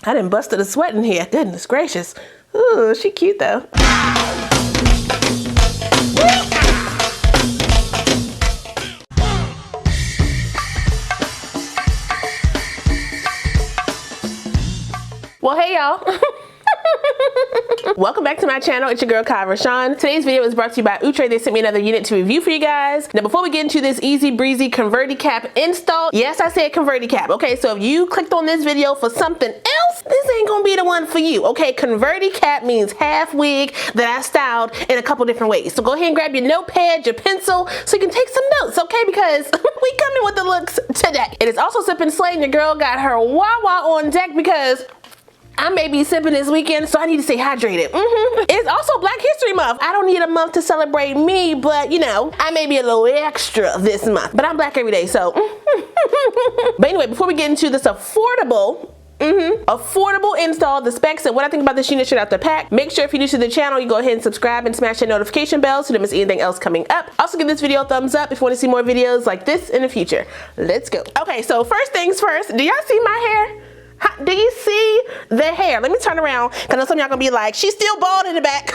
I done busted a sweat in here. Goodness gracious. Ooh, she cute though. Well, hey y'all. Welcome back to my channel. It's your girl RaShon. Today's video is brought to you by Outre. They sent me another unit to review for you guys. Now before we get into this easy breezy Converti Cap install, yes, I said Converti Cap. Okay, so if you clicked on this video for something else, this ain't gonna be the one for you. Okay, Converti Cap means half wig that I styled in a couple different ways. So go ahead and grab your notepad, your pencil, so you can take some notes, okay? Because we coming with the looks today. It is also SipnSlay, and your girl got her Wawa on deck because I may be sipping this weekend, so I need to stay hydrated. It's also Black History Month. I don't need a month to celebrate me, but you know, I may be a little extra this month. But I'm black every day, so. But anyway, before we get into this affordable install, the specs, and what I think about this unit straight out the pack, make sure if you're new to the channel, you go ahead and subscribe and smash that notification bell so you don't miss anything else coming up. Also give this video a thumbs up if you want to see more videos like this in the future. Let's go. Okay, so first things first, do y'all see my hair? Do you see the hair? Let me turn around, because I know some of y'all gonna be like, she's still bald in the back.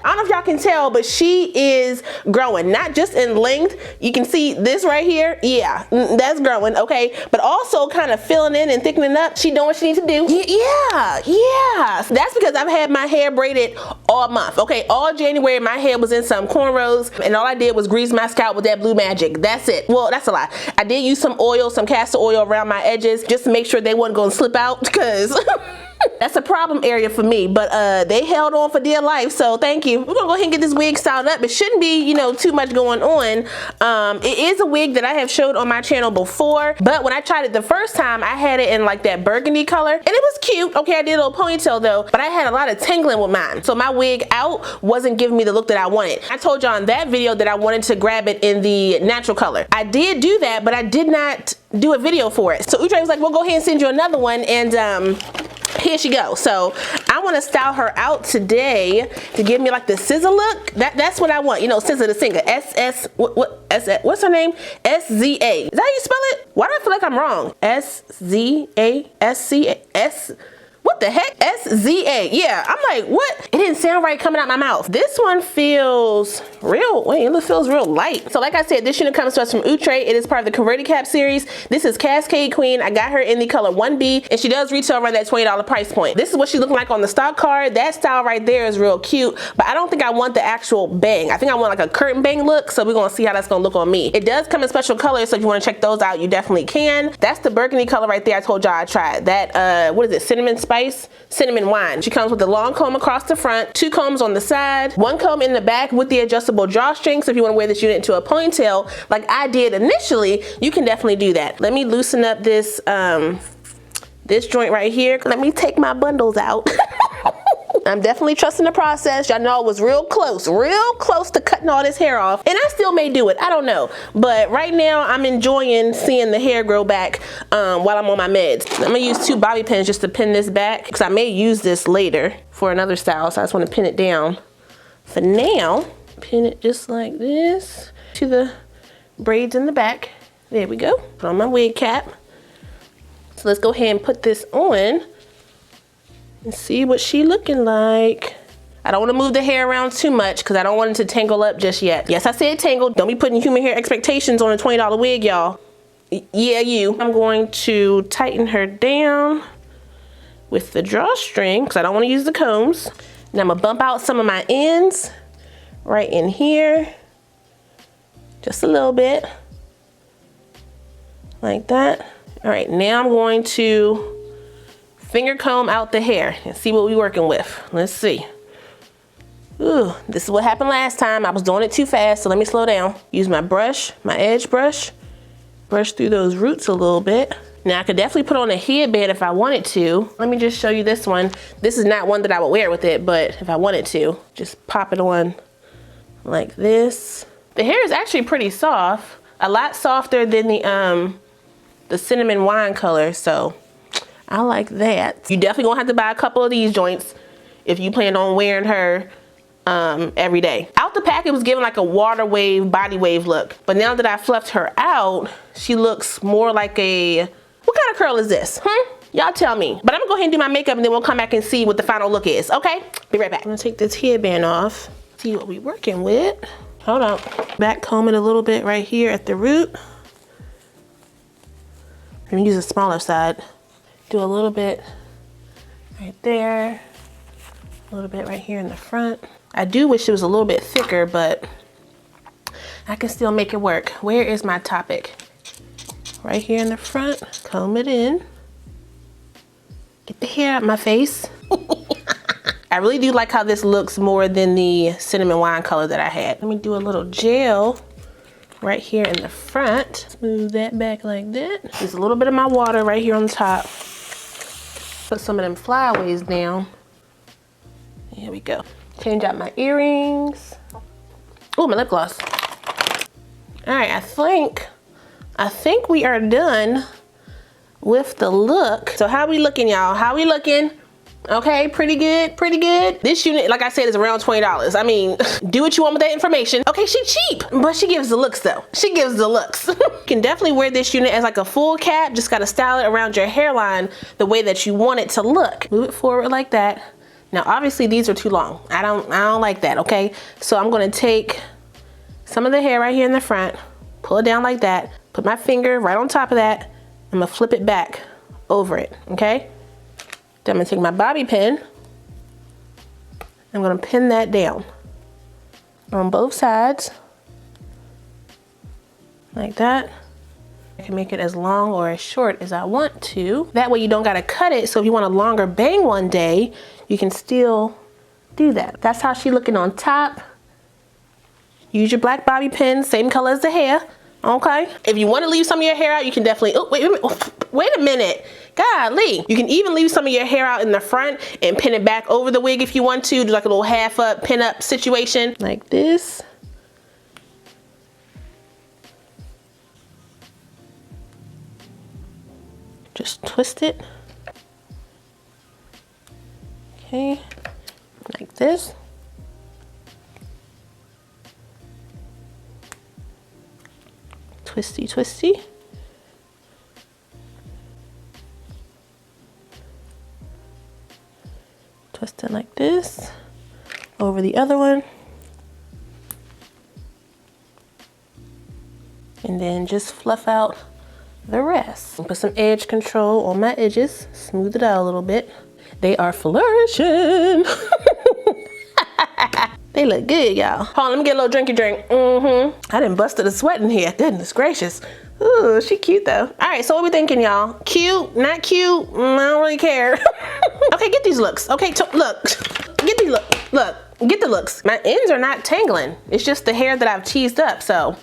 I don't know if y'all can tell, but she is growing, not just in length. You can see this right here. Yeah, that's growing, okay? But also kind of filling in and thickening up. She doing what she needs to do. Yeah. That's because I've had my hair braided all month, okay? All January, my hair was in some cornrows, and all I did was grease my scalp with that blue magic. That's it. Well, that's a lie. I did use some oil, some castor oil around my edges, just to make sure they wasn't gonna slip out, because that's a problem area for me, but they held on for dear life, so thank you. We're gonna go ahead and get this wig styled up. It shouldn't be, you know, too much going on. It is a wig that I have showed on my channel before, but when I tried it the first time, I had it in like that burgundy color, and it was cute. Okay, I did a little ponytail though, but I had a lot of tangling with mine, so my wig out wasn't giving me the look that I wanted. I told y'all in that video that I wanted to grab it in the natural color. I did do that, but I did not do a video for it. So Outre was like, well, go ahead and send you another one, and here she goes. So I want to style her out today to give me like the SZA look. That's what I want. You know, SZA the singer. What's her name? S-Z-A. Is that how you spell it? Why do I feel like I'm wrong? S-Z-A-S-C-A-S. What the heck? S-Z-A. Yeah, I'm like, what? It didn't sound right coming out my mouth. This one feels real, wait, it feels real light. So like I said, this unit comes to us from Outre. It is part of the Converti Cap series. This is Cascade Queen. I got her in the color 1B, and she does retail around that $20 price point. This is what she's looking like on the stock card. That style right there is real cute, but I don't think I want the actual bang. I think I want like a curtain bang look, so we're gonna see how that's gonna look on me. It does come in special colors, so if you wanna check those out, you definitely can. That's the burgundy color right there I told y'all I tried. That, what is it, cinnamon spice? Cinnamon wine. She comes with a long comb across the front, 2 combs on the side, 1 comb in the back with the adjustable drawstring, so if you wanna wear this unit into a ponytail like I did initially, you can definitely do that. Let me loosen up this, this joint right here. Let me take my bundles out. I'm definitely trusting the process. Y'all know I was real close to cutting all this hair off, and I still may do it, I don't know. But right now I'm enjoying seeing the hair grow back while I'm on my meds. I'm gonna use 2 bobby pins just to pin this back, because I may use this later for another style, so I just want to pin it down. For now, pin it just like this to the braids in the back. There we go. Put on my wig cap. So let's go ahead and put this on and see what she looking like. I don't want to move the hair around too much because I don't want it to tangle up just yet. Yes, I said tangled. Don't be putting human hair expectations on a $20 wig, y'all. Yeah, you. I'm going to tighten her down with the drawstring because I don't want to use the combs. Now I'm gonna bump out some of my ends right in here. Just a little bit. Like that. All right, now I'm going to finger comb out the hair and see what we're working with. Let's see. Ooh, this is what happened last time. I was doing it too fast, so let me slow down. Use my brush, my edge brush. Brush through those roots a little bit. Now I could definitely put on a headband if I wanted to. Let me just show you this one. This is not one that I would wear with it, but if I wanted to, just pop it on like this. The hair is actually pretty soft. A lot softer than the cinnamon wine color, so I like that. You definitely gonna have to buy a couple of these joints if you plan on wearing her every day. Out the pack, it was giving like a water wave, body wave look. But now that I fluffed her out, she looks more like a What kind of curl is this? Y'all tell me. But I'm gonna go ahead and do my makeup and then we'll come back and see what the final look is, okay? Be right back. I'm gonna take this headband off, see what we're working with. Hold on. Back comb it a little bit right here at the root. I'm gonna use the smaller side. Do a little bit right there. A little bit right here in the front. I do wish it was a little bit thicker, but I can still make it work. Where is my topic? Right here in the front. Comb it in. Get the hair out my face. I really do like how this looks more than the cinnamon wine color that I had. Let me do a little gel right here in the front. Smooth that back like that. Just a little bit of my water right here on the top. Put some of them flyaways down. Here we go. Change out my earrings. Oh, my lip gloss. All right, I think we are done with the look. So how we looking, y'all? How we looking? Okay, pretty good, pretty good. This unit, like I said, is around $20. I mean, do what you want with that information. Okay, she cheap, but she gives the looks though. She gives the looks. You can definitely wear this unit as like a full cap. Just gotta style it around your hairline the way that you want it to look. Move it forward like that. Now, obviously these are too long. I don't like that, okay? So I'm gonna take some of the hair right here in the front, pull it down like that, put my finger right on top of that, I'm gonna flip it back over it, okay? Then I'm gonna take my bobby pin, I'm gonna pin that down on both sides, like that. I can make it as long or as short as I want to. That way you don't gotta cut it, so if you want a longer bang one day, you can still do that. That's how she looking on top. Use your black bobby pin, same color as the hair, okay? If you wanna leave some of your hair out, you can definitely, oh, wait a minute. Golly. You can even leave some of your hair out in the front and pin it back over the wig if you want to. Do like a little half up, pin up situation, like this. Just twist it. Okay, like this. Twisty, twisty. Twist it like this. Over the other one. And then just fluff out the rest. Put some edge control on my edges. Smooth it out a little bit. They are flourishing. They look good, y'all. Hold on, let me get a little drinky drink. I done busted a sweat in here. Goodness gracious. Ooh, she cute though. All right, so what we thinking, y'all? Cute, not cute? I don't really care. Okay, get these looks. Okay, look, get these looks. Look, get the looks. My ends are not tangling. It's just the hair that I've teased up, so.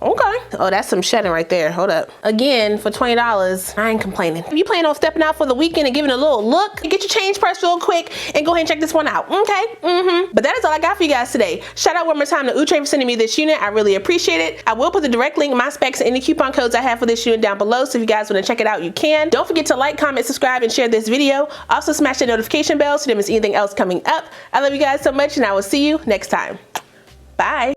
Okay. Oh, that's some shedding right there. Hold up. Again, for $20, I ain't complaining. If you plan on stepping out for the weekend and giving a little look, get your change press real quick and go ahead and check this one out. Okay. But that is all I got for you guys today. Shout out one more time to Outre for sending me this unit. I really appreciate it. I will put the direct link, my specs, and any coupon codes I have for this unit down below. So if you guys want to check it out, you can. Don't forget to like, comment, subscribe, and share this video. Also smash the notification bell so you don't miss anything else coming up. I love you guys so much, and I will see you next time. Bye.